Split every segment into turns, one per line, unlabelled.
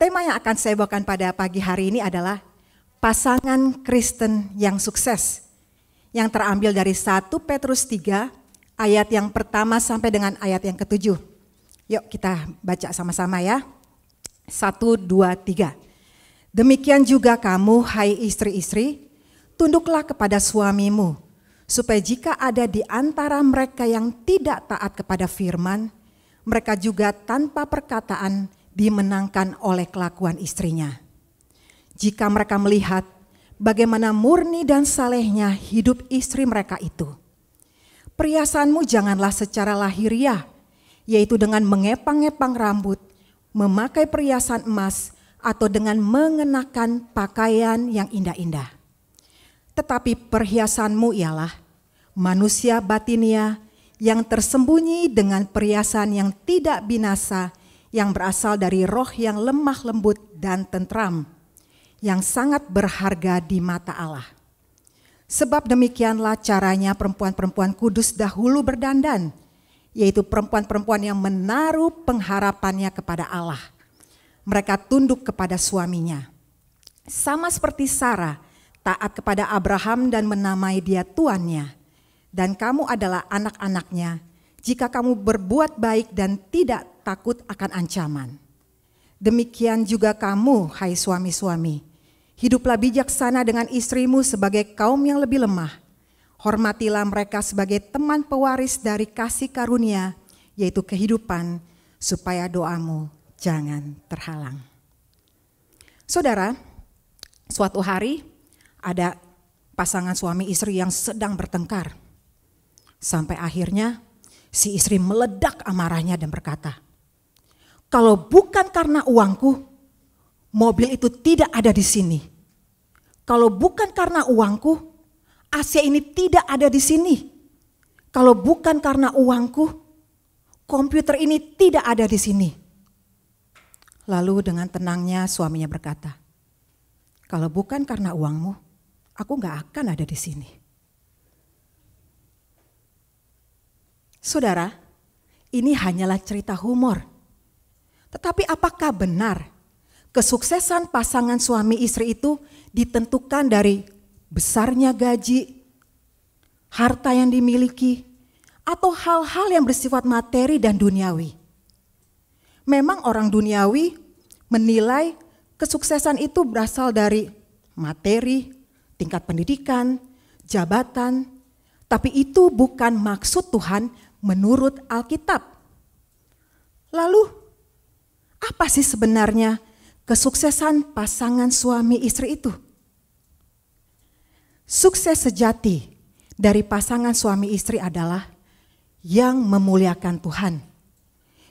Tema yang akan saya bawakan pada pagi hari ini adalah pasangan Kristen yang sukses, yang terambil dari 1 Petrus 3 ayat yang pertama sampai dengan ayat yang ke-7. Yuk kita baca sama-sama ya. 1, 2, 3. Demikian juga kamu, hai istri-istri, tunduklah kepada suamimu, supaya jika ada di antara mereka yang tidak taat kepada firman, mereka juga tanpa perkataan dimenangkan oleh kelakuan istrinya. Jika mereka melihat bagaimana murni dan salehnya hidup istri mereka itu. Perhiasanmu janganlah secara lahiriah, yaitu dengan mengepang-ngepang rambut, memakai perhiasan emas, atau dengan mengenakan pakaian yang indah-indah. Tetapi perhiasanmu ialah manusia batinia yang tersembunyi dengan perhiasan yang tidak binasa, yang berasal dari roh yang lemah lembut dan tentram, yang sangat berharga di mata Allah. Sebab demikianlah caranya perempuan-perempuan kudus dahulu berdandan, yaitu perempuan-perempuan yang menaruh pengharapannya kepada Allah. Mereka tunduk kepada suaminya. Sama seperti Sarah, taat kepada Abraham dan menamai dia tuannya. Dan kamu adalah anak-anaknya, jika kamu berbuat baik dan tidak takut akan ancaman. Demikian juga kamu, hai suami-suami, hiduplah bijaksana dengan istrimu sebagai kaum yang lebih lemah. Hormatilah mereka sebagai teman pewaris dari kasih karunia, yaitu kehidupan, supaya doamu jangan terhalang. Saudara, suatu hari ada pasangan suami istri yang sedang bertengkar. Sampai akhirnya si istri meledak amarahnya dan berkata, "Kalau bukan karena uangku, mobil itu tidak ada di sini. Kalau bukan karena uangku, AC ini tidak ada di sini. Kalau bukan karena uangku, komputer ini tidak ada di sini." Lalu dengan tenangnya suaminya berkata, "Kalau bukan karena uangmu, aku gak akan ada di sini." Saudara, ini hanyalah cerita humor. Tetapi apakah benar kesuksesan pasangan suami istri itu ditentukan dari besarnya gaji, harta yang dimiliki, atau hal-hal yang bersifat materi dan duniawi? Memang orang duniawi menilai kesuksesan itu berasal dari materi, tingkat pendidikan, jabatan, tapi itu bukan maksud Tuhan menurut Alkitab. Lalu, apa sih sebenarnya kesuksesan pasangan suami istri itu? Sukses sejati dari pasangan suami istri adalah yang memuliakan Tuhan,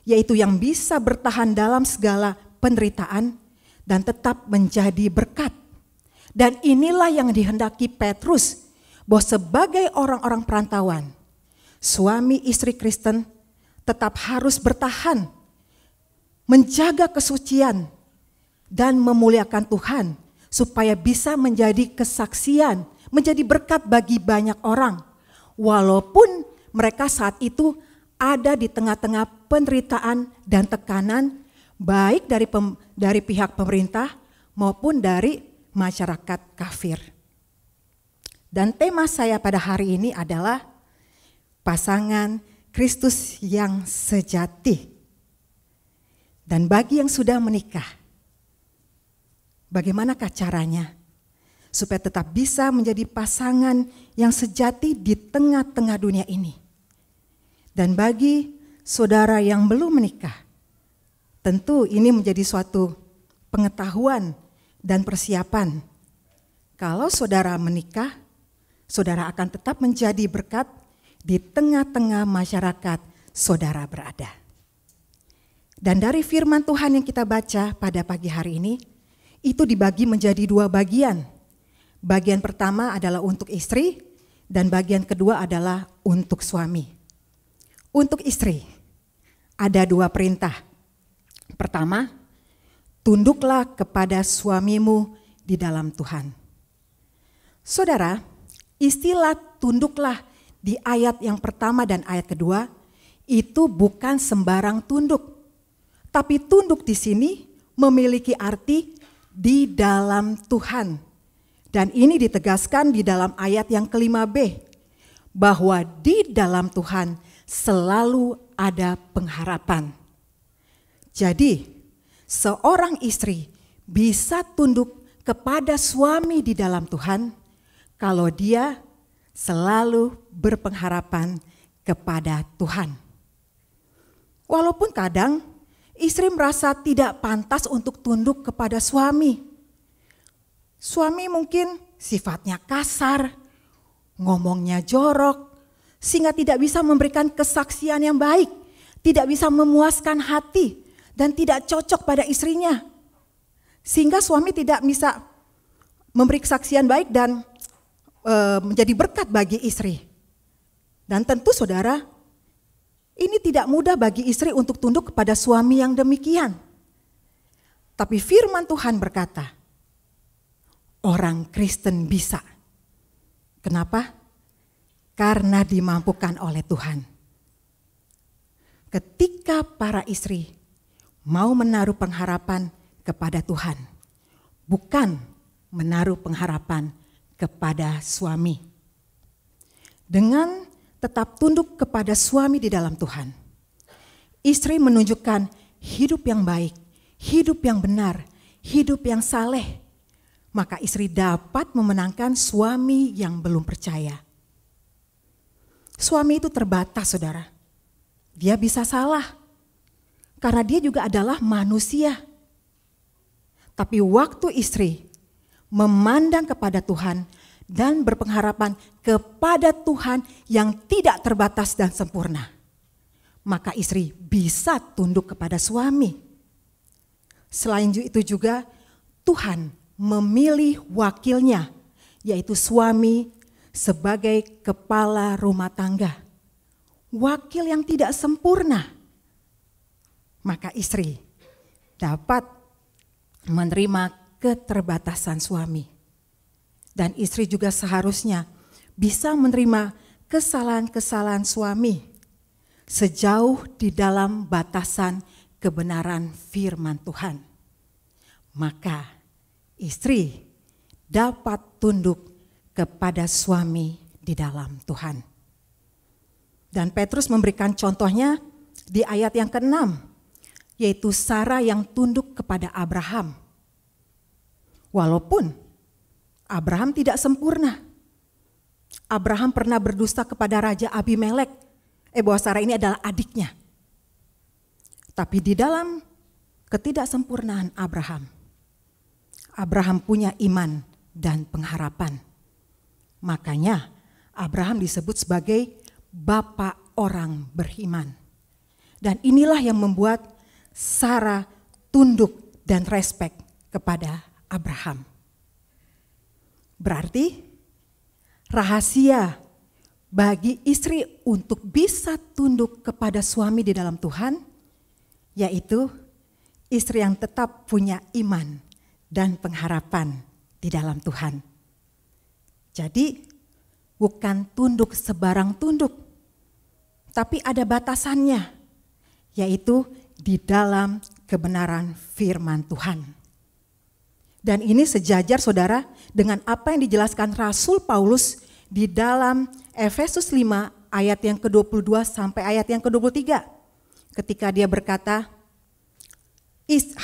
yaitu yang bisa bertahan dalam segala penderitaan dan tetap menjadi berkat. Dan inilah yang dihendaki Petrus, bahwa sebagai orang-orang perantauan, suami istri Kristen tetap harus bertahan, menjaga kesucian dan memuliakan Tuhan, supaya bisa menjadi kesaksian, menjadi berkat bagi banyak orang, walaupun mereka saat itu ada di tengah-tengah penderitaan dan tekanan, baik dari pihak pemerintah maupun dari masyarakat kafir. Dan tema saya pada hari ini adalah pasangan Kristus yang sejati. Dan bagi yang sudah menikah, bagaimanakah caranya supaya tetap bisa menjadi pasangan yang sejati di tengah-tengah dunia ini? Dan bagi saudara yang belum menikah, tentu ini menjadi suatu pengetahuan dan persiapan. Kalau saudara menikah, saudara akan tetap menjadi berkat di tengah-tengah masyarakat saudara berada. Dan dari firman Tuhan yang kita baca pada pagi hari ini, itu dibagi menjadi 2 bagian. Bagian pertama adalah untuk istri, dan bagian kedua adalah untuk suami. Untuk istri, ada 2 perintah. Pertama, tunduklah kepada suamimu di dalam Tuhan. Saudara, istilah tunduklah di ayat yang pertama dan ayat kedua itu bukan sembarang tunduk. Tapi tunduk di sini memiliki arti di dalam Tuhan. Dan ini ditegaskan di dalam ayat yang ke-5b, bahwa di dalam Tuhan selalu ada pengharapan. Jadi, seorang istri bisa tunduk kepada suami di dalam Tuhan kalau dia selalu berpengharapan kepada Tuhan. Walaupun kadang istri merasa tidak pantas untuk tunduk kepada suami. Suami mungkin sifatnya kasar, ngomongnya jorok, sehingga tidak bisa memberikan kesaksian yang baik, tidak bisa memuaskan hati, dan tidak cocok pada istrinya. Sehingga suami tidak bisa memberi kesaksian baik dan menjadi berkat bagi istri. Dan tentu saudara, ini tidak mudah bagi istri untuk tunduk kepada suami yang demikian. Tapi firman Tuhan berkata, orang Kristen bisa. Kenapa? Karena dimampukan oleh Tuhan. Ketika para istri mau menaruh pengharapan kepada Tuhan, bukan menaruh pengharapan kepada suami. Dengan tetap tunduk kepada suami di dalam Tuhan, istri menunjukkan hidup yang baik, hidup yang benar, hidup yang saleh. Maka istri dapat memenangkan suami yang belum percaya. Suami itu terbatas, saudara. Dia bisa salah, karena dia juga adalah manusia. Tapi waktu istri memandang kepada Tuhan dan berpengharapan kepada Tuhan yang tidak terbatas dan sempurna, maka istri bisa tunduk kepada suami. Selain itu juga Tuhan memilih wakilnya, yaitu suami sebagai kepala rumah tangga. Wakil yang tidak sempurna. Maka istri dapat menerima keterbatasan suami. Dan istri juga seharusnya bisa menerima kesalahan-kesalahan suami sejauh di dalam batasan kebenaran firman Tuhan. Maka istri dapat tunduk kepada suami di dalam Tuhan. Dan Petrus memberikan contohnya di ayat yang ke-6, yaitu Sarah yang tunduk kepada Abraham. Walaupun Abraham tidak sempurna. Abraham pernah berdusta kepada Raja Abimelek, bahwa Sarah ini adalah adiknya. Tapi di dalam ketidaksempurnaan Abraham punya iman dan pengharapan. Makanya Abraham disebut sebagai bapa orang beriman. Dan inilah yang membuat Sarah tunduk dan respek kepada Abraham. Berarti rahasia bagi istri untuk bisa tunduk kepada suami di dalam Tuhan, yaitu istri yang tetap punya iman dan pengharapan di dalam Tuhan. Jadi bukan tunduk sebarang tunduk, tapi ada batasannya, yaitu di dalam kebenaran firman Tuhan. Dan ini sejajar saudara dengan apa yang dijelaskan Rasul Paulus di dalam Efesus 5 ayat yang ke-22 sampai ayat yang ke-23. Ketika dia berkata,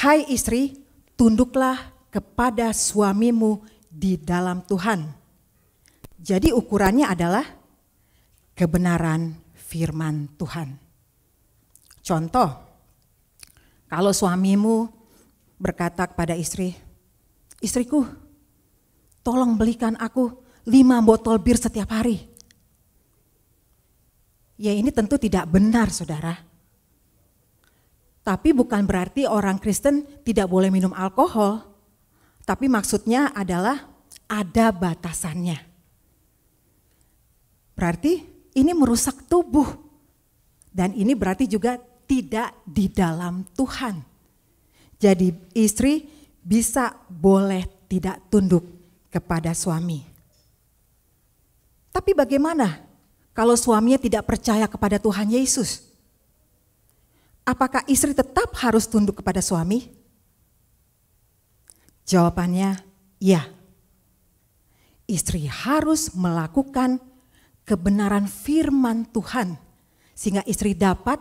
hai istri, tunduklah kepada suamimu di dalam Tuhan. Jadi ukurannya adalah kebenaran firman Tuhan. Contoh, kalau suamimu berkata kepada istri, istriku, tolong belikan aku 5 botol bir setiap hari. Ya ini tentu tidak benar saudara. Tapi bukan berarti orang Kristen tidak boleh minum alkohol. Tapi maksudnya adalah ada batasannya. Berarti ini merusak tubuh. Dan ini berarti juga tidak di dalam Tuhan. Jadi istri bisa boleh tidak tunduk kepada suami. Tapi bagaimana kalau suaminya tidak percaya kepada Tuhan Yesus? Apakah istri tetap harus tunduk kepada suami? Jawabannya, iya. Istri harus melakukan kebenaran firman Tuhan sehingga istri dapat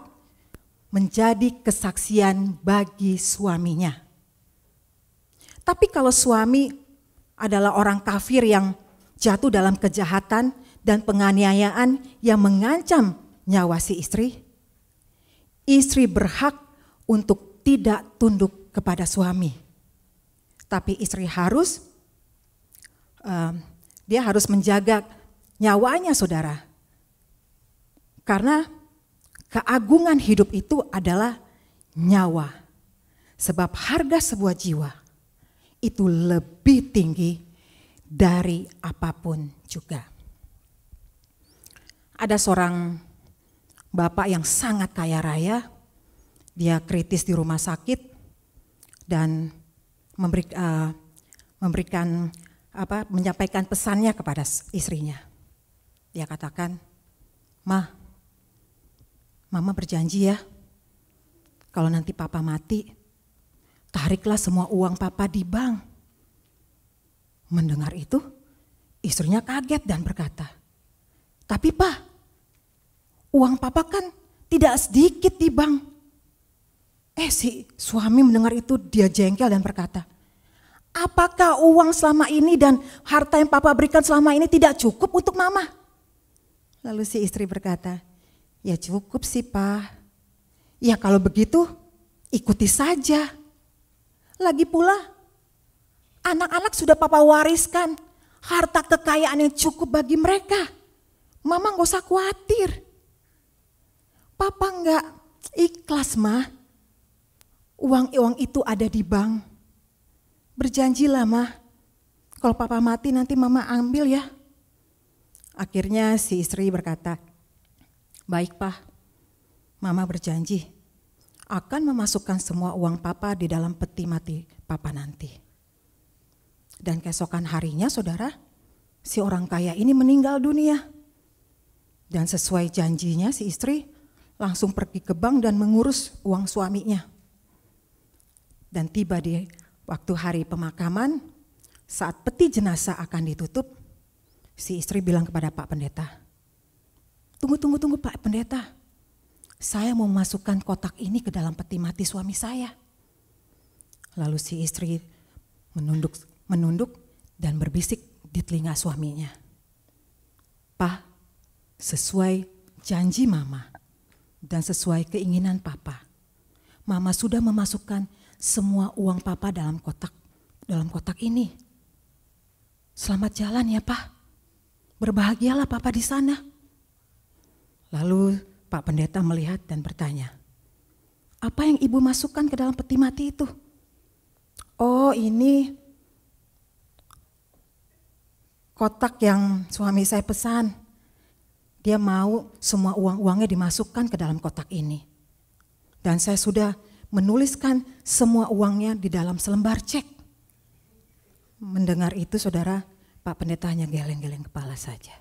menjadi kesaksian bagi suaminya. Tapi kalau suami adalah orang kafir yang jatuh dalam kejahatan dan penganiayaan yang mengancam nyawa si istri, istri berhak untuk tidak tunduk kepada suami. Tapi istri harus menjaga nyawanya, saudara. Karena keagungan hidup itu adalah nyawa. Sebab harga sebuah jiwa itu lebih tinggi dari apapun juga. Ada seorang bapak yang sangat kaya raya, dia kritis di rumah sakit dan menyampaikan pesannya kepada istrinya. Dia katakan, Mama berjanji ya, kalau nanti Papa mati, tariklah semua uang Papa di bank. Mendengar itu, istrinya kaget dan berkata, tapi Pak, uang Papa kan tidak sedikit di bank. Si suami mendengar itu dia jengkel dan berkata, apakah uang selama ini dan harta yang Papa berikan selama ini tidak cukup untuk Mama? Lalu si istri berkata, ya cukup sih Pak. Ya kalau begitu ikuti saja. Lagi pula anak-anak sudah Papa wariskan harta kekayaan yang cukup bagi mereka. Mama gak usah khawatir. Papa gak ikhlas mah. Uang itu ada di bank. Berjanjilah mah. Kalau Papa mati nanti Mama ambil ya. Akhirnya si istri berkata, baik Pak, Mama berjanji akan memasukkan semua uang Papa di dalam peti mati Papa nanti. Dan keesokan harinya saudara, si orang kaya ini meninggal dunia. Dan sesuai janjinya si istri langsung pergi ke bank dan mengurus uang suaminya. Dan tiba di waktu hari pemakaman, saat peti jenazah akan ditutup, si istri bilang kepada Pak Pendeta, Tunggu Pak Pendeta, saya mau masukkan kotak ini ke dalam peti mati suami saya. Lalu si istri menunduk dan berbisik di telinga suaminya. Pak, sesuai janji Mama dan sesuai keinginan Papa, Mama sudah memasukkan semua uang Papa dalam kotak ini. Selamat jalan ya Pak, berbahagialah Papa di sana. Lalu Pak Pendeta melihat dan bertanya, apa yang ibu masukkan ke dalam peti mati itu? Oh ini kotak yang suami saya pesan. Dia mau semua uang-uangnya dimasukkan ke dalam kotak ini. Dan saya sudah menuliskan semua uangnya di dalam selembar cek. Mendengar itu saudara, Pak Pendeta hanya geleng-geleng kepala saja.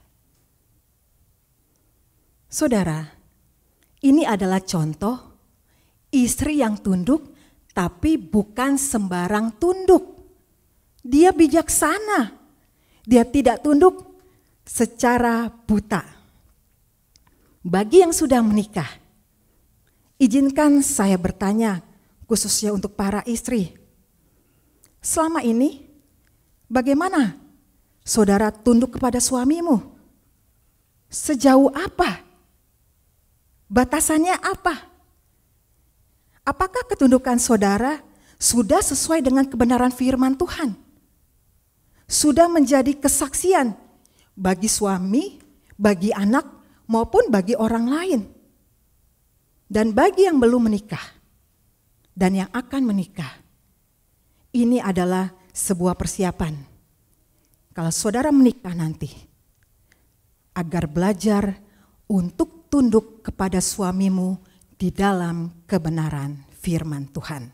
Saudara, ini adalah contoh istri yang tunduk tapi bukan sembarang tunduk. Dia bijaksana, dia tidak tunduk secara buta. Bagi yang sudah menikah, izinkan saya bertanya khususnya untuk para istri. Selama ini bagaimana saudara tunduk kepada suamimu? Sejauh apa? Batasannya apa? Apakah ketundukan saudara sudah sesuai dengan kebenaran firman Tuhan? Sudah menjadi kesaksian bagi suami, bagi anak, maupun bagi orang lain. Dan bagi yang belum menikah dan yang akan menikah, ini adalah sebuah persiapan. Kalau saudara menikah nanti, agar belajar untuk tunduk kepada suamimu di dalam kebenaran firman Tuhan.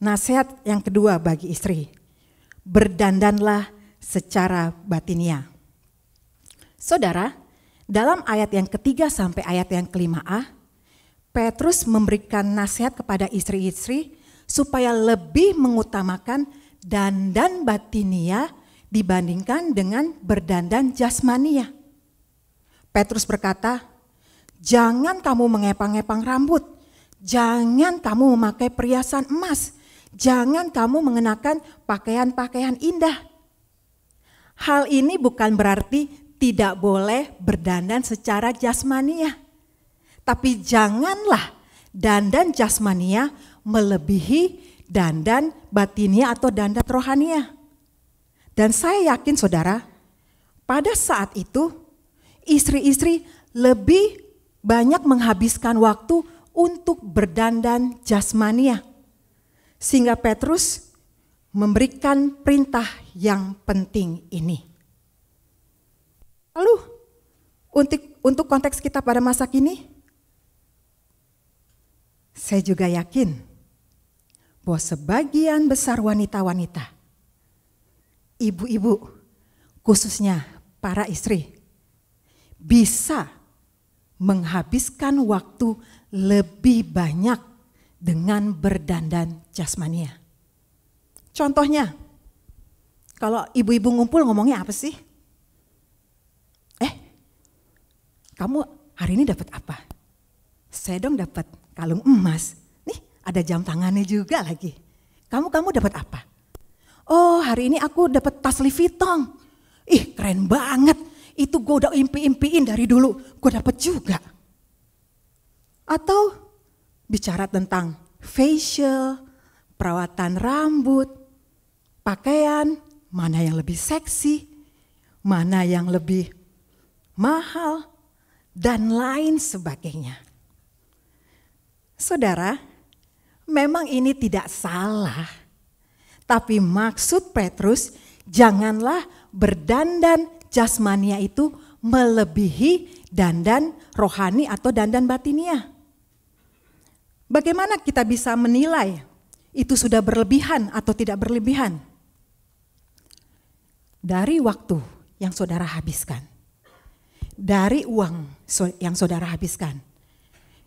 Nasihat yang kedua bagi istri, berdandanlah secara batinia. Saudara, dalam ayat yang ketiga sampai ayat yang kelima A, Petrus memberikan nasihat kepada istri-istri supaya lebih mengutamakan dandan batinia dibandingkan dengan berdandan jasmania. Petrus berkata, jangan kamu mengepang-epang rambut, jangan kamu memakai perhiasan emas, jangan kamu mengenakan pakaian-pakaian indah. Hal ini bukan berarti tidak boleh berdandan secara jasmania. Tapi janganlah dandan jasmania melebihi dandan batinia atau dandan rohania. Dan saya yakin saudara, pada saat itu istri-istri lebih banyak menghabiskan waktu untuk berdandan jasmania. Sehingga Petrus memberikan perintah yang penting ini. Lalu untuk konteks kita pada masa kini, saya juga yakin bahwa sebagian besar wanita-wanita, ibu-ibu, khususnya para istri, bisa menghabiskan waktu lebih banyak dengan berdandan jasmania. Contohnya, kalau ibu-ibu ngumpul ngomongnya apa sih? Kamu hari ini dapat apa? Saya dong dapat kalung emas. Nih ada jam tangannya juga lagi. Kamu dapat apa? Oh hari ini aku dapat tas Louis Vuitton. Ih keren banget. Itu gue udah impi-impiin dari dulu. Gue dapat juga. Atau bicara tentang facial, perawatan rambut, pakaian, mana yang lebih seksi, mana yang lebih mahal, dan lain sebagainya. Saudara, memang ini tidak salah. Tapi maksud Petrus, janganlah berdandan jasmania itu melebihi dandan rohani atau dandan batinia. Bagaimana kita bisa menilai itu sudah berlebihan atau tidak berlebihan? Dari waktu yang saudara habiskan, dari uang yang saudara habiskan,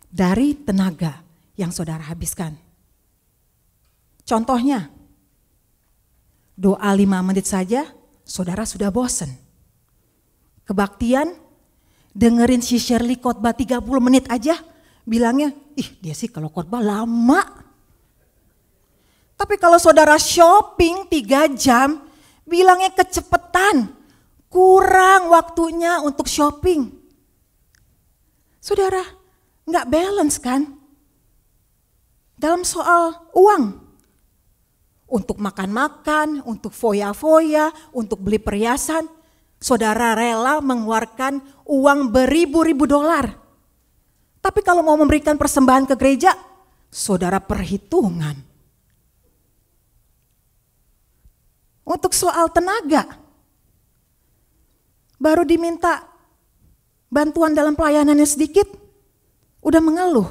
dari tenaga yang saudara habiskan. Contohnya, doa 5 menit saja saudara sudah bosan. Kebaktian, dengerin si Shirley khotbah 30 menit aja, bilangnya, ih dia sih kalau khotbah lama. Tapi kalau saudara shopping 3 jam, bilangnya kecepatan. Kurang waktunya untuk shopping. Saudara, nggak balance kan? Dalam soal uang. Untuk makan-makan, untuk foya-foya, untuk beli perhiasan. Saudara rela mengeluarkan uang beribu-ribu dolar. Tapi kalau mau memberikan persembahan ke gereja, saudara perhitungan. Untuk soal tenaga, baru diminta bantuan dalam pelayanannya sedikit, udah mengeluh.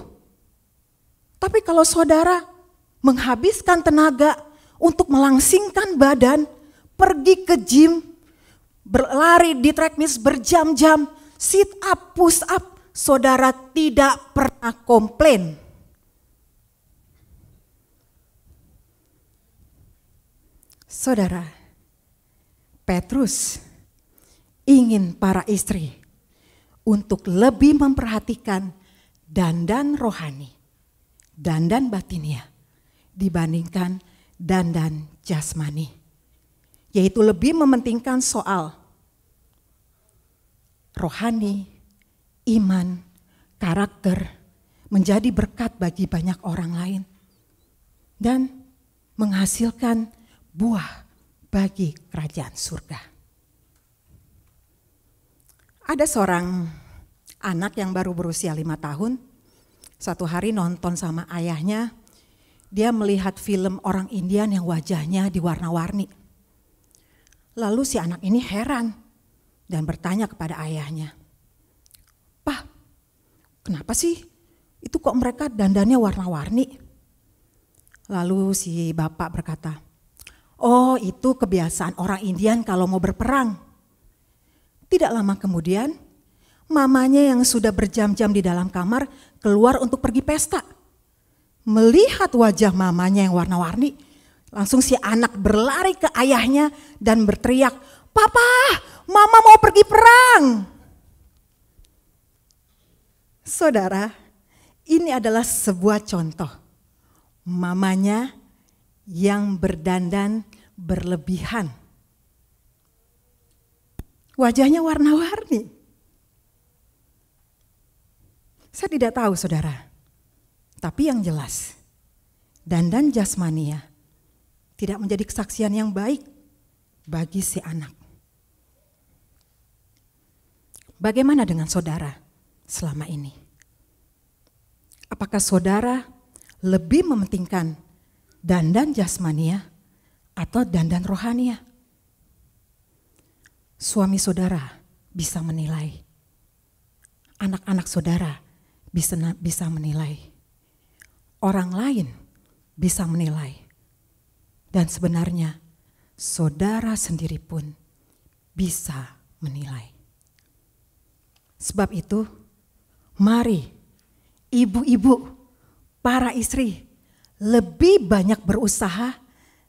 Tapi kalau saudara menghabiskan tenaga untuk melangsingkan badan, pergi ke gym, berlari di treadmill berjam-jam, sit up, push up, saudara tidak pernah komplain. Saudara, Petrus ingin para istri untuk lebih memperhatikan dandan rohani, dandan batinia dibandingkan dandan jasmani. Yaitu lebih mementingkan soal rohani, iman, karakter, menjadi berkat bagi banyak orang lain. Dan menghasilkan buah bagi kerajaan surga. Ada seorang anak yang baru berusia 5 tahun, satu hari nonton sama ayahnya, dia melihat film orang Indian yang wajahnya diwarna-warni. Lalu si anak ini heran dan bertanya kepada ayahnya, "Pak, kenapa sih itu kok mereka dandannya warna-warni?" Lalu si bapak berkata, "Oh itu kebiasaan orang Indian kalau mau berperang." Tidak lama kemudian, mamanya yang sudah berjam-jam di dalam kamar keluar untuk pergi pesta. melihat wajah mamanya yang warna-warni, langsung si anak berlari ke ayahnya dan berteriak, "Papa, mama mau pergi perang." Saudara, ini adalah sebuah contoh mamanya yang berdandan berlebihan. Wajahnya warna-warni. Saya tidak tahu saudara, tapi yang jelas dandan jasmania tidak menjadi kesaksian yang baik bagi si anak. Bagaimana dengan saudara selama ini? Apakah saudara lebih mementingkan dandan jasmania atau dandan rohania? Suami saudara bisa menilai, anak-anak saudara bisa menilai, orang lain bisa menilai, dan sebenarnya saudara sendiri pun bisa menilai. Sebab itu, mari ibu-ibu, para istri lebih banyak berusaha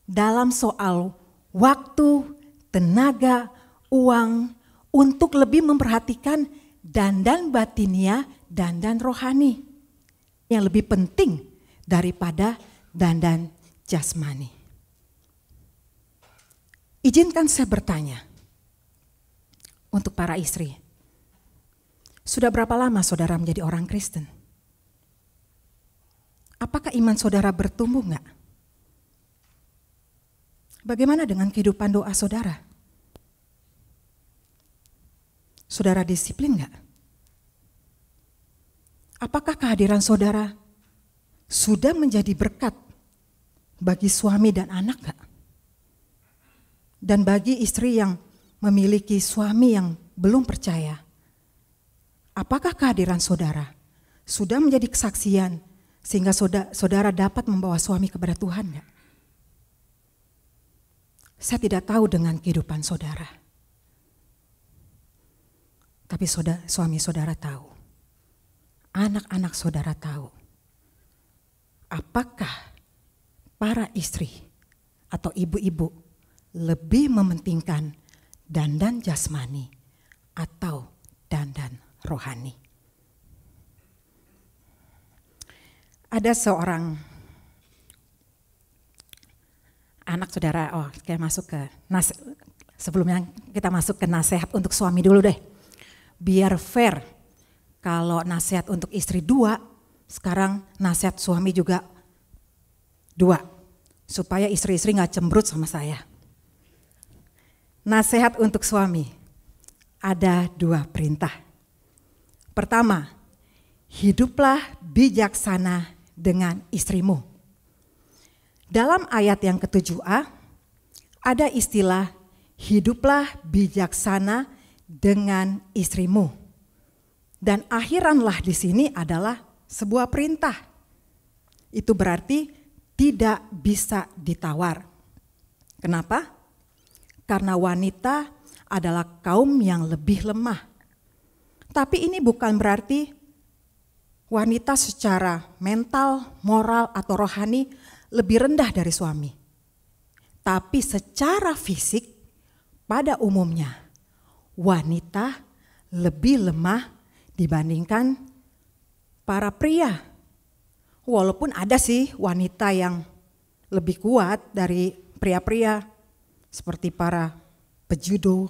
dalam soal waktu, tenaga, uang untuk lebih memperhatikan dandan batinia, dandan rohani yang lebih penting daripada dandan jasmani. Izinkan saya bertanya untuk para istri. Sudah berapa lama saudara menjadi orang Kristen? Apakah iman saudara bertumbuh enggak? Bagaimana dengan kehidupan doa saudara? Saudara disiplin enggak? Apakah kehadiran saudara sudah menjadi berkat bagi suami dan anak enggak? Dan bagi istri yang memiliki suami yang belum percaya, apakah kehadiran saudara sudah menjadi kesaksian sehingga saudara dapat membawa suami kepada Tuhan enggak? Saya tidak tahu dengan kehidupan saudara. Tapi suami saudara tahu. Anak-anak saudara tahu. Apakah para istri atau ibu-ibu lebih mementingkan dandan jasmani atau dandan rohani? Ada seorang anak saudara, kita masuk ke sebelumnya kita masuk ke nasihat untuk suami dulu deh. Biar fair, kalau nasihat untuk istri 2, sekarang nasihat suami juga 2. Supaya istri-istri gak cemberut sama saya. Nasihat untuk suami, ada 2 perintah. Pertama, hiduplah bijaksana dengan istrimu. Dalam ayat yang ke-7a, ada istilah hiduplah bijaksana dengan istrimu. Dan akhiranlah di sini adalah sebuah perintah. Itu berarti tidak bisa ditawar. Kenapa? Karena wanita adalah kaum yang lebih lemah. Tapi ini bukan berarti wanita secara mental, moral, atau rohani lebih rendah dari suami. Tapi secara fisik pada umumnya wanita lebih lemah dibandingkan para pria. Walaupun ada sih wanita yang lebih kuat dari pria-pria seperti para pejudo,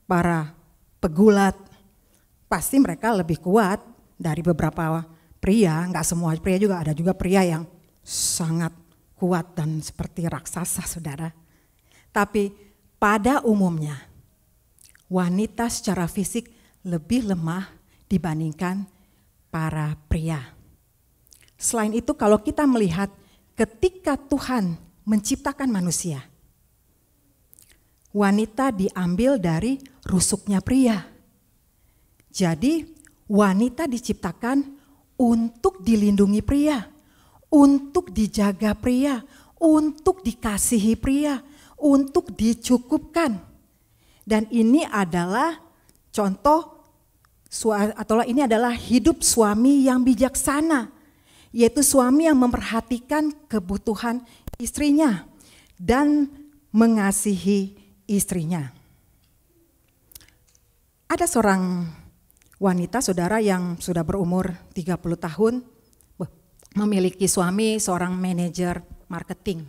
para pegulat. Pasti mereka lebih kuat dari beberapa pria, enggak semua pria juga, ada juga pria yang sangat kuat dan seperti raksasa saudara. Tapi pada umumnya wanita secara fisik lebih lemah dibandingkan para pria. Selain itu kalau kita melihat ketika Tuhan menciptakan manusia, wanita diambil dari rusuknya pria. Jadi wanita diciptakan untuk dilindungi pria, untuk dijaga pria, untuk dikasihi pria, untuk dicukupkan. Dan ini adalah contoh, ini adalah hidup suami yang bijaksana, yaitu suami yang memperhatikan kebutuhan istrinya dan mengasihi istrinya. Ada seorang wanita, saudara, yang sudah berumur 30 tahun, memiliki suami seorang manajer marketing.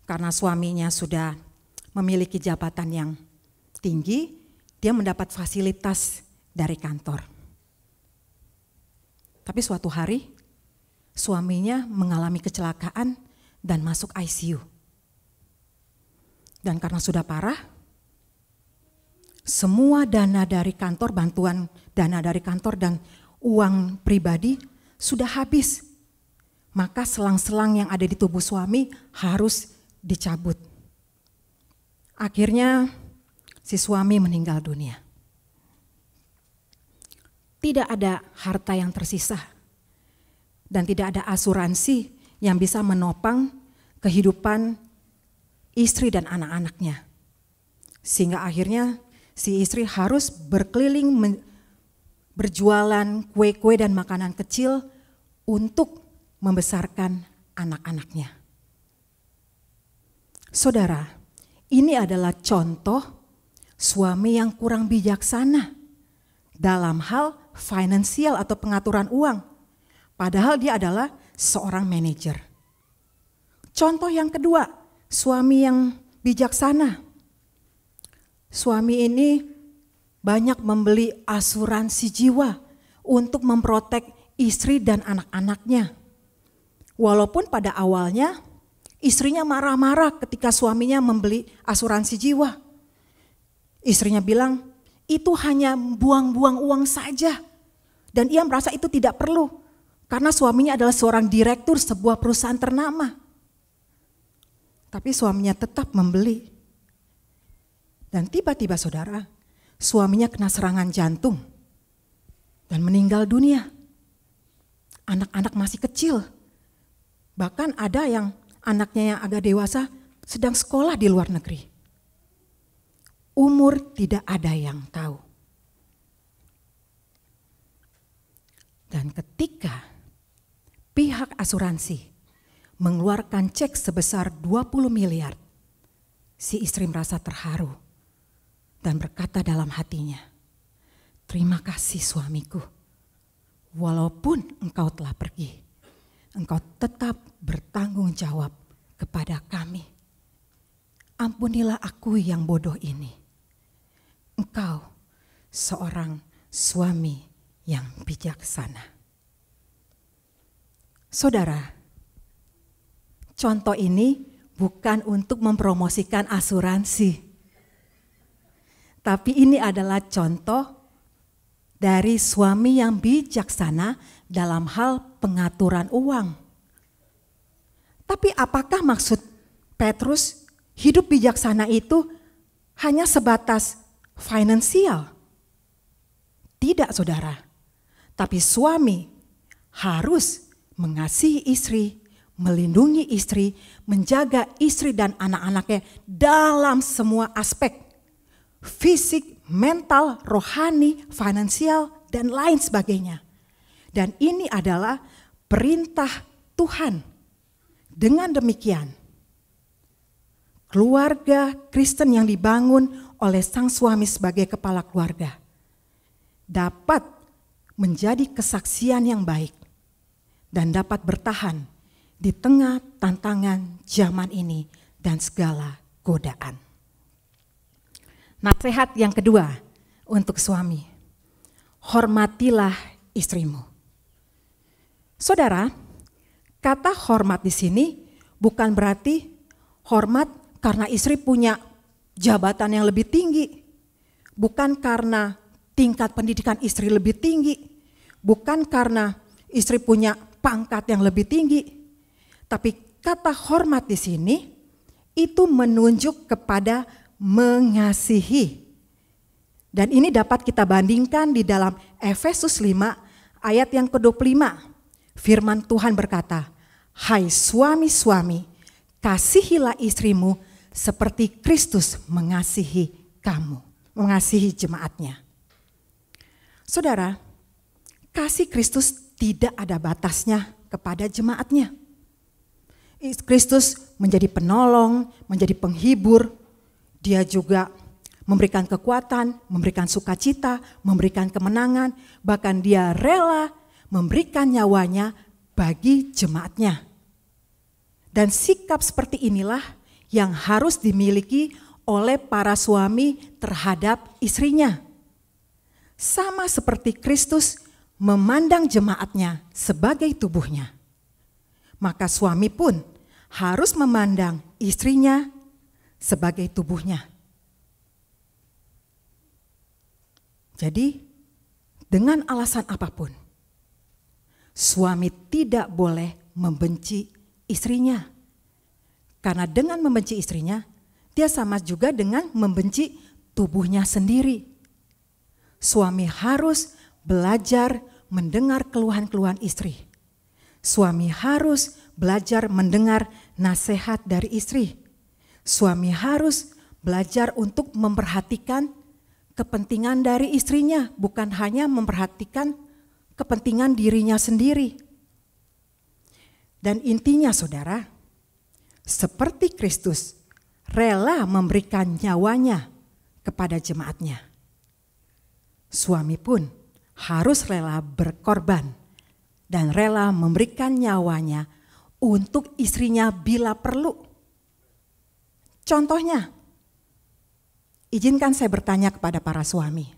Karena suaminya sudah memiliki jabatan yang tinggi, dia mendapat fasilitas dari kantor. Tapi suatu hari, suaminya mengalami kecelakaan dan masuk ICU. Dan karena sudah parah, semua dana dari kantor, bantuan dana dari kantor dan uang pribadi sudah habis. Maka selang-selang yang ada di tubuh suami harus dicabut. Akhirnya si suami meninggal dunia. Tidak ada harta yang tersisa dan tidak ada asuransi yang bisa menopang kehidupan istri dan anak-anaknya. Sehingga akhirnya si istri harus berkeliling berjualan kue-kue dan makanan kecil untuk membesarkan anak-anaknya. Saudara, ini adalah contoh suami yang kurang bijaksana dalam hal finansial atau pengaturan uang. Padahal dia adalah seorang manajer. Contoh yang kedua, suami yang bijaksana. Suami ini banyak membeli asuransi jiwa untuk memprotek istri dan anak-anaknya. Walaupun pada awalnya istrinya marah-marah ketika suaminya membeli asuransi jiwa. Istrinya bilang, itu hanya buang-buang uang saja. Dan ia merasa itu tidak perlu. Karena suaminya adalah seorang direktur sebuah perusahaan ternama. Tapi suaminya tetap membeli. Dan tiba-tiba saudara, suaminya kena serangan jantung dan meninggal dunia. Anak-anak masih kecil. Bahkan ada yang anaknya yang agak dewasa sedang sekolah di luar negeri. Umur tidak ada yang tahu. Dan ketika pihak asuransi mengeluarkan cek sebesar 20 miliar, si istri merasa terharu dan berkata dalam hatinya, terima kasih suamiku, walaupun engkau telah pergi, engkau tetap bertanggung jawab kepada kami. Ampunilah aku yang bodoh ini. Engkau seorang suami yang bijaksana. Saudara, contoh ini bukan untuk mempromosikan asuransi. Tapi ini adalah contoh dari suami yang bijaksana dalam hal pengaturan uang. Tapi apakah maksud Petrus hidup bijaksana itu hanya sebatas finansial? Tidak, saudara. Tapi suami harus mengasihi istri, melindungi istri, menjaga istri dan anak-anaknya dalam semua aspek. Fisik, mental, rohani, finansial, dan lain sebagainya. Dan ini adalah perintah Tuhan. Dengan demikian, keluarga Kristen yang dibangun oleh sang suami sebagai kepala keluarga dapat menjadi kesaksian yang baik dan dapat bertahan di tengah tantangan zaman ini dan segala godaan. Nasihat yang kedua untuk suami, hormatilah istrimu. Saudara, kata hormat di sini bukan berarti hormat karena istri punya jabatan yang lebih tinggi, bukan karena tingkat pendidikan istri lebih tinggi, bukan karena istri punya pangkat yang lebih tinggi, tapi kata hormat di sini itu menunjuk kepada mengasihi. Dan ini dapat kita bandingkan di dalam Efesus 5 ayat yang ke-25. Firman Tuhan berkata, hai suami-suami, kasihilah istrimu seperti Kristus mengasihi kamu, mengasihi jemaatnya. Saudara, kasih Kristus tidak ada batasnya kepada jemaatnya. Kristus menjadi penolong, menjadi penghibur. Dia juga memberikan kekuatan, memberikan sukacita, memberikan kemenangan. Bahkan dia rela memberikan nyawanya bagi jemaatnya. Dan sikap seperti inilah yang harus dimiliki oleh para suami terhadap istrinya. Sama seperti Kristus memandang jemaatnya sebagai tubuhnya, maka suami pun harus memandang istrinya sebagai tubuhnya. Jadi, dengan alasan apapun, suami tidak boleh membenci istrinya. Karena dengan membenci istrinya, dia sama juga dengan membenci tubuhnya sendiri. Suami harus belajar mendengar keluhan-keluhan istri. Suami harus belajar mendengar nasihat dari istri. Suami harus belajar untuk memperhatikan kepentingan dari istrinya, bukan hanya memperhatikan kepentingan dirinya sendiri. Dan intinya saudara, seperti Kristus rela memberikan nyawanya kepada jemaatnya, suami pun harus rela berkorban dan rela memberikan nyawanya untuk istrinya bila perlu. Contohnya, izinkan saya bertanya kepada para suami.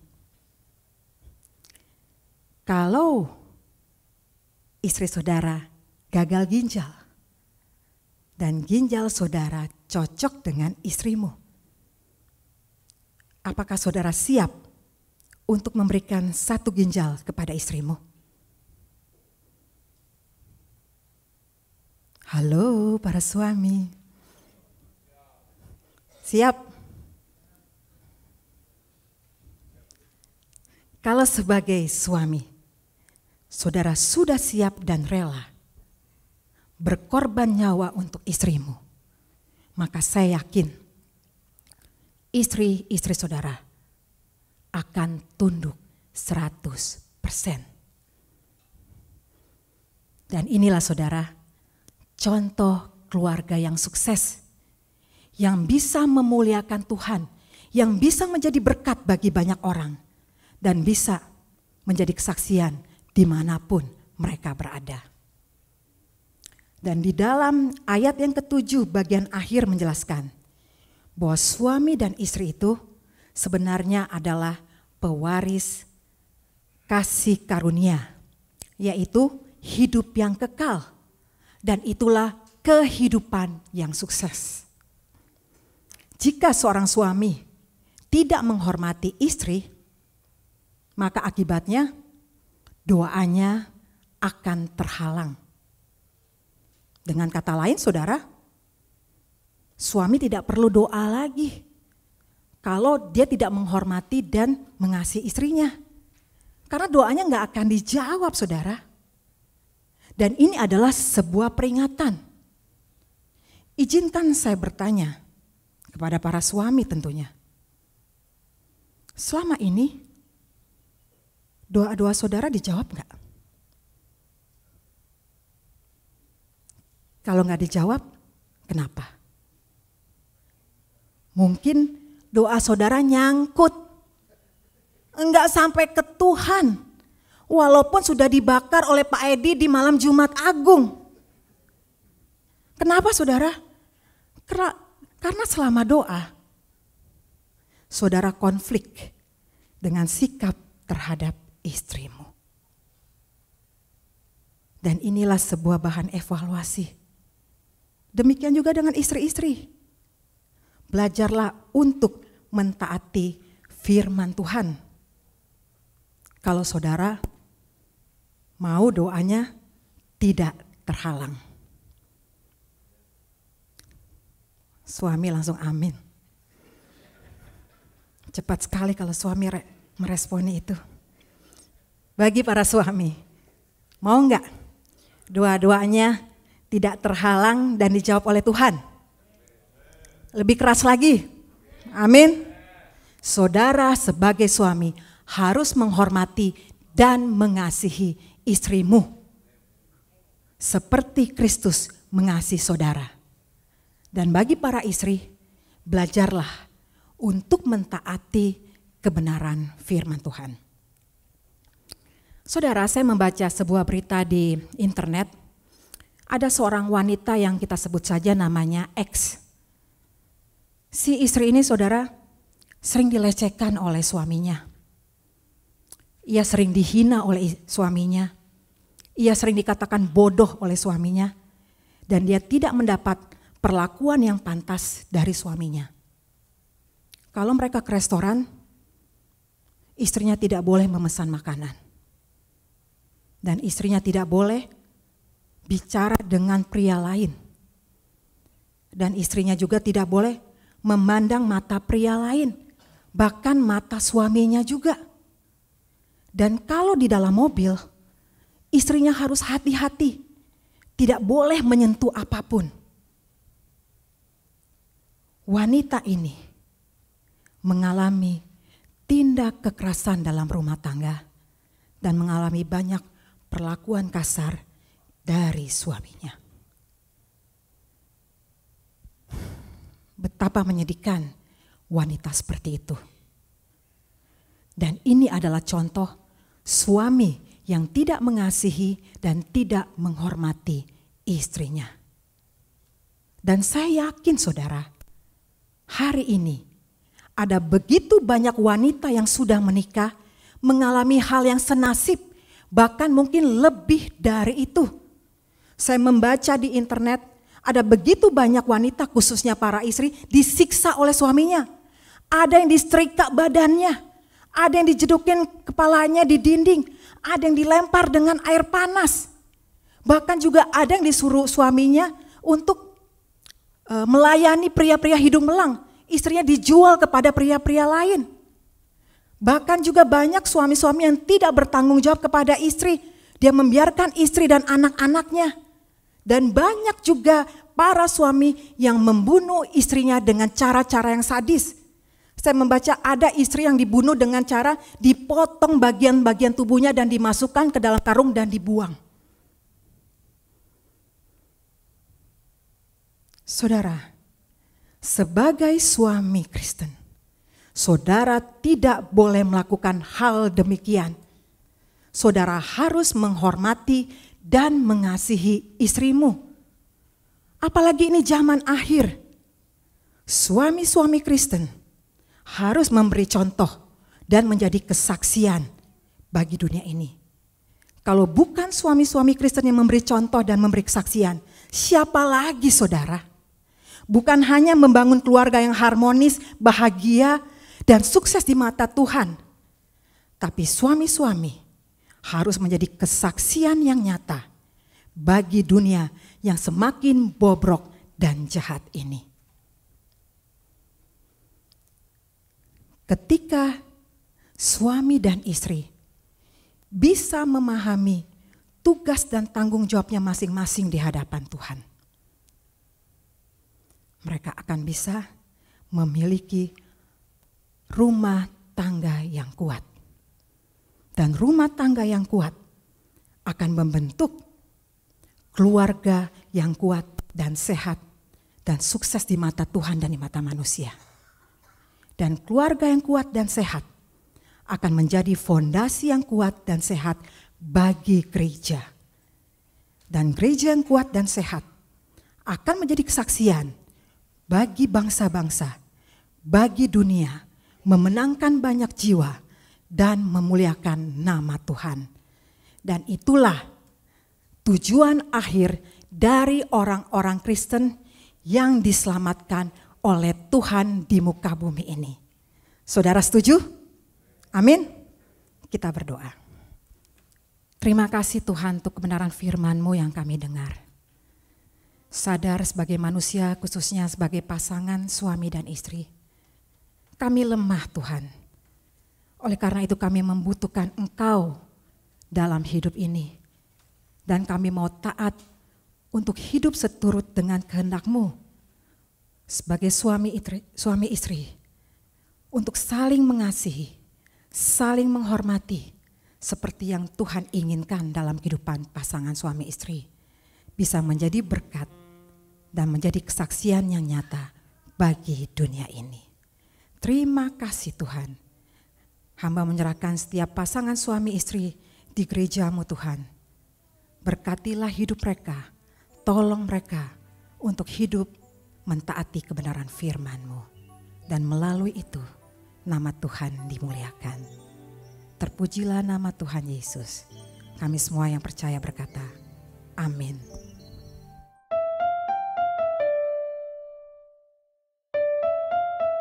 Kalau istri saudara gagal ginjal dan ginjal saudara cocok dengan istrimu, apakah saudara siap untuk memberikan satu ginjal kepada istrimu? Halo para suami, siap? Kalau sebagai suami, saudara sudah siap dan rela berkorban nyawa untuk istrimu, maka saya yakin istri-istri saudara akan tunduk 100%. Dan inilah saudara, contoh keluarga yang sukses, yang bisa memuliakan Tuhan, yang bisa menjadi berkat bagi banyak orang, dan bisa menjadi kesaksian dimanapun mereka berada. Dan di dalam ayat yang ke-7 bagian akhir menjelaskan bahwa suami dan istri itu sebenarnya adalah pewaris kasih karunia, yaitu hidup yang kekal, dan itulah kehidupan yang sukses. Jika seorang suami tidak menghormati istri, maka akibatnya doanya akan terhalang. Dengan kata lain saudara, suami tidak perlu doa lagi kalau dia tidak menghormati dan mengasihi istrinya. Karena doanya gak akan dijawab saudara. Dan ini adalah sebuah peringatan. Izinkan saya bertanya kepada para suami tentunya. Selama ini doa-doa saudara dijawab gak? Kalau gak dijawab, kenapa? Mungkin doa saudara nyangkut, enggak sampai ke Tuhan, walaupun sudah dibakar oleh Pak Edi di malam Jumat Agung. Kenapa saudara? Karena selama doa, saudara konflik dengan sikap terhadap istrimu. Dan inilah sebuah bahan evaluasi. Demikian juga dengan istri-istri. Belajarlah untuk mentaati firman Tuhan. Kalau saudara mau doanya tidak terhalang. Suami langsung amin. Cepat sekali kalau suami meresponi itu. Bagi para suami, mau enggak doa-doanya tidak terhalang dan dijawab oleh Tuhan? Lebih keras lagi, amin. Saudara sebagai suami harus menghormati dan mengasihi istrimu. seperti Kristus mengasihi saudara. Dan bagi para istri, belajarlah untuk mentaati kebenaran firman Tuhan. Saudara, saya membaca sebuah berita di internet. Ada seorang wanita yang kita sebut saja namanya X. Si istri ini, saudara, sering dilecehkan oleh suaminya. Ia sering dihina oleh suaminya. Ia sering dikatakan bodoh oleh suaminya. Dan dia tidak mendapat perlakuan yang pantas dari suaminya. Kalau mereka ke restoran, istrinya tidak boleh memesan makanan. Dan istrinya tidak boleh bicara dengan pria lain. Dan istrinya juga tidak boleh memandang mata pria lain, bahkan mata suaminya juga. Dan kalau di dalam mobil, istrinya harus hati-hati, tidak boleh menyentuh apapun. Wanita ini mengalami tindak kekerasan dalam rumah tangga dan mengalami banyak perlakuan kasar dari suaminya. Betapa menyedihkan wanita seperti itu. Dan ini adalah contoh suami yang tidak mengasihi dan tidak menghormati istrinya. Dan saya yakin saudara, hari ini ada begitu banyak wanita yang sudah menikah mengalami hal yang senasib, bahkan mungkin lebih dari itu. Saya membaca di internet, ada begitu banyak wanita khususnya para istri disiksa oleh suaminya. Ada yang disetrika badannya, ada yang dijedukin kepalanya di dinding, ada yang dilempar dengan air panas. Bahkan juga ada yang disuruh suaminya untuk melayani pria-pria hidung belang. Istrinya dijual kepada pria-pria lain. Bahkan juga banyak suami-suami yang tidak bertanggung jawab kepada istri. Dia membiarkan istri dan anak-anaknya. Dan banyak juga para suami yang membunuh istrinya dengan cara-cara yang sadis. Saya membaca ada istri yang dibunuh dengan cara dipotong bagian-bagian tubuhnya dan dimasukkan ke dalam karung dan dibuang. Saudara, sebagai suami Kristen, saudara tidak boleh melakukan hal demikian. Saudara harus menghormati dan mengasihi istrimu. Apalagi ini zaman akhir. Suami-suami Kristen harus memberi contoh dan menjadi kesaksian bagi dunia ini. Kalau bukan suami-suami Kristen yang memberi contoh dan memberi kesaksian, siapa lagi saudara? Bukan hanya membangun keluarga yang harmonis, bahagia, dan sukses di mata Tuhan. Tapi suami-suami harus menjadi kesaksian yang nyata bagi dunia yang semakin bobrok dan jahat ini. Ketika suami dan istri bisa memahami tugas dan tanggung jawabnya masing-masing di hadapan Tuhan, mereka akan bisa memiliki rumah tangga yang kuat. Dan rumah tangga yang kuat akan membentuk keluarga yang kuat dan sehat dan sukses di mata Tuhan dan di mata manusia. Dan keluarga yang kuat dan sehat akan menjadi fondasi yang kuat dan sehat bagi gereja. Dan gereja yang kuat dan sehat akan menjadi kesaksian bagi bangsa-bangsa, bagi dunia, memenangkan banyak jiwa dan memuliakan nama Tuhan. Dan itulah tujuan akhir dari orang-orang Kristen yang diselamatkan oleh Tuhan di muka bumi ini. Saudara setuju? Amin. Kita berdoa. Terima kasih Tuhan untuk kebenaran firman-Mu yang kami dengar. Sadar sebagai manusia, khususnya sebagai pasangan suami dan istri, kami lemah Tuhan. Oleh karena itu kami membutuhkan Engkau dalam hidup ini. Dan kami mau taat untuk hidup seturut dengan kehendak-Mu. Sebagai suami istri, untuk saling mengasihi, saling menghormati, seperti yang Tuhan inginkan dalam kehidupan pasangan suami istri. bisa menjadi berkat dan menjadi kesaksian yang nyata bagi dunia ini. Terima kasih Tuhan. Hamba menyerahkan setiap pasangan suami istri di gereja-Mu Tuhan. Berkatilah hidup mereka, tolong mereka untuk hidup mentaati kebenaran firman-Mu. Dan melalui itu nama Tuhan dimuliakan. Terpujilah nama Tuhan Yesus. Kami semua yang percaya berkata, amin.